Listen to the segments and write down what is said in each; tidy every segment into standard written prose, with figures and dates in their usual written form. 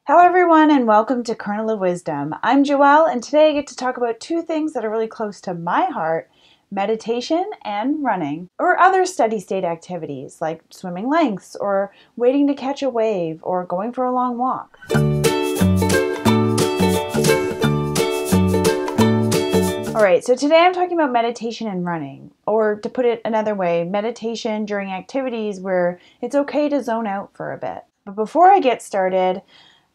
Hello everyone and welcome to Kernel of Wisdom. I'm Joelle and today I get to talk about two things that are really close to my heart: meditation and running, or other steady state activities like swimming lengths or waiting to catch a wave or going for a long walk. Alright, so today I'm talking about meditation and running, or to put it another way, meditation during activities where it's okay to zone out for a bit. But before I get started,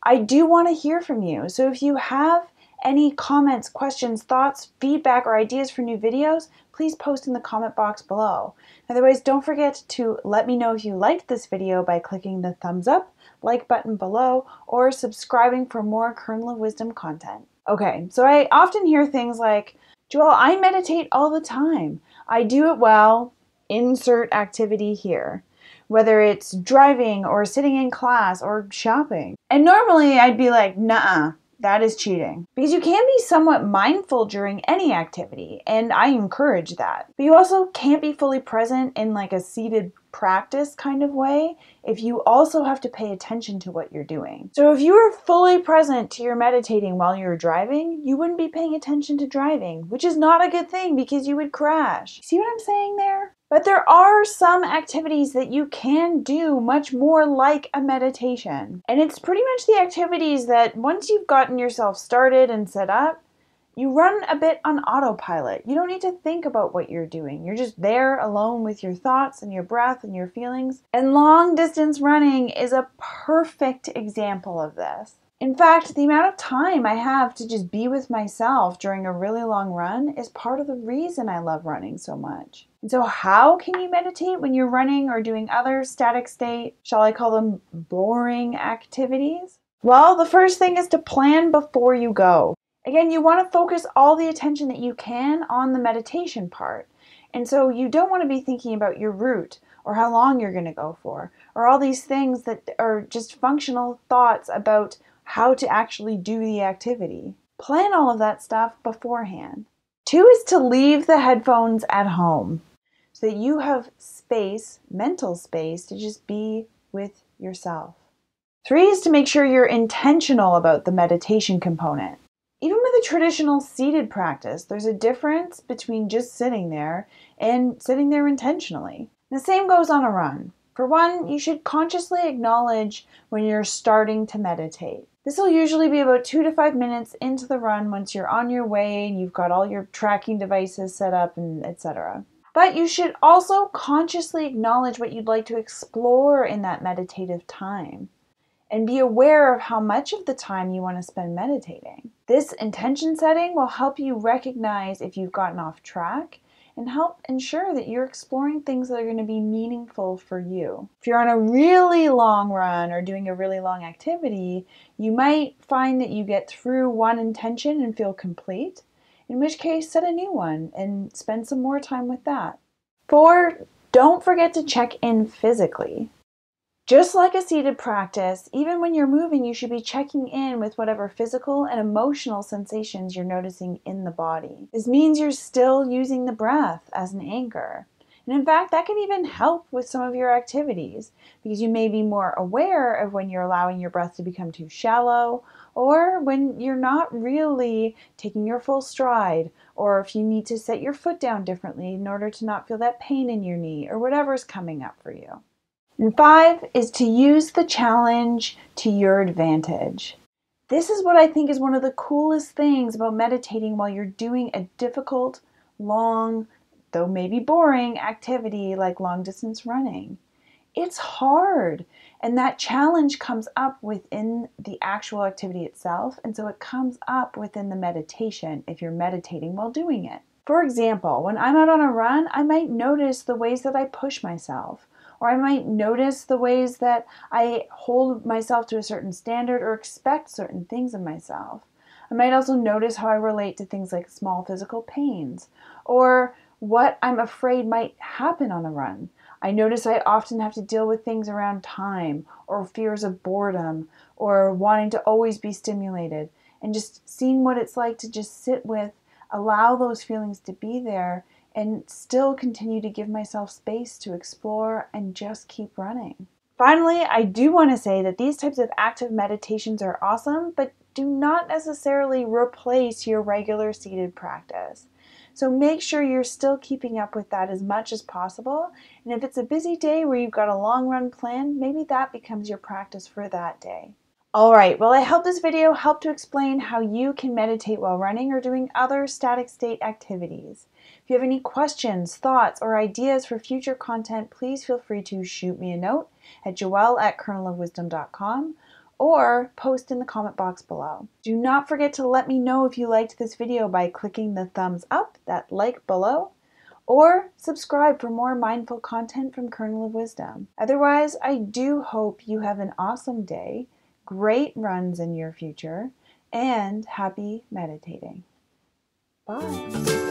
I do want to hear from you. So if you have any comments, questions, thoughts, feedback, or ideas for new videos, please post in the comment box below. Otherwise, don't forget to let me know if you liked this video by clicking the thumbs up, like button below, or subscribing for more Kernel of Wisdom content. Okay, so I often hear things like, Joelle, I meditate all the time. I do it well, insert activity here. Whether it's driving or sitting in class or shopping. And normally I'd be like, nuh-uh, that is cheating. Because you can be somewhat mindful during any activity, and I encourage that. But you also can't be fully present in like a seated practice kind of way if you also have to pay attention to what you're doing. So if you were fully present to your meditating while you're driving, you wouldn't be paying attention to driving, which is not a good thing because you would crash. See what I'm saying there? But there are some activities that you can do much more like a meditation. And it's pretty much the activities that once you've gotten yourself started and set up, you run a bit on autopilot. You don't need to think about what you're doing. You're just there alone with your thoughts and your breath and your feelings. And long distance running is a perfect example of this. In fact, the amount of time I have to just be with myself during a really long run is part of the reason I love running so much. And so how can you meditate when you're running or doing other static state, shall I call them boring activities? Well, the first thing is to plan before you go. Again, you want to focus all the attention that you can on the meditation part. And so you don't want to be thinking about your route or how long you're going to go for, or all these things that are just functional thoughts about how to actually do the activity. Plan all of that stuff beforehand. 2 is to leave the headphones at home so that you have space, mental space, to just be with yourself. 3 is to make sure you're intentional about the meditation component. Even with a traditional seated practice, there's a difference between just sitting there and sitting there intentionally. The same goes on a run. For one, you should consciously acknowledge when you're starting to meditate. This will usually be about 2 to 5 minutes into the run once you're on your way and you've got all your tracking devices set up and etc. But you should also consciously acknowledge what you'd like to explore in that meditative time and be aware of how much of the time you want to spend meditating. This intention setting will help you recognize if you've gotten off track and help ensure that you're exploring things that are going to be meaningful for you. If you're on a really long run or doing a really long activity, you might find that you get through one intention and feel complete, in which case set a new one and spend some more time with that. 4, don't forget to check in physically. Just like a seated practice, even when you're moving, you should be checking in with whatever physical and emotional sensations you're noticing in the body. This means you're still using the breath as an anchor. And in fact, that can even help with some of your activities because you may be more aware of when you're allowing your breath to become too shallow, or when you're not really taking your full stride, or if you need to set your foot down differently in order to not feel that pain in your knee, or whatever's coming up for you. And 5 is to use the challenge to your advantage. This is what I think is one of the coolest things about meditating while you're doing a difficult, long, though maybe boring activity like long distance running. It's hard, and that challenge comes up within the actual activity itself, and so it comes up within the meditation if you're meditating while doing it. For example, when I'm out on a run, I might notice the ways that I push myself. Or I might notice the ways that I hold myself to a certain standard or expect certain things of myself. I might also notice how I relate to things like small physical pains or what I'm afraid might happen on a run. I notice I often have to deal with things around time or fears of boredom or wanting to always be stimulated, and just seeing what it's like to just sit with, allow those feelings to be there, and still continue to give myself space to explore and just keep running. Finally, I do want to say that these types of active meditations are awesome, but do not necessarily replace your regular seated practice. So make sure you're still keeping up with that as much as possible. And if it's a busy day where you've got a long run plan, maybe that becomes your practice for that day. All right, well, I hope this video helped to explain how you can meditate while running or doing other static state activities. If you have any questions, thoughts, or ideas for future content, please feel free to shoot me a note at joelle@kernelofwisdom.com or post in the comment box below. Do not forget to let me know if you liked this video by clicking the thumbs up, that like below, or subscribe for more mindful content from Kernel of Wisdom. Otherwise, I do hope you have an awesome day, great runs in your future, and happy meditating. Bye.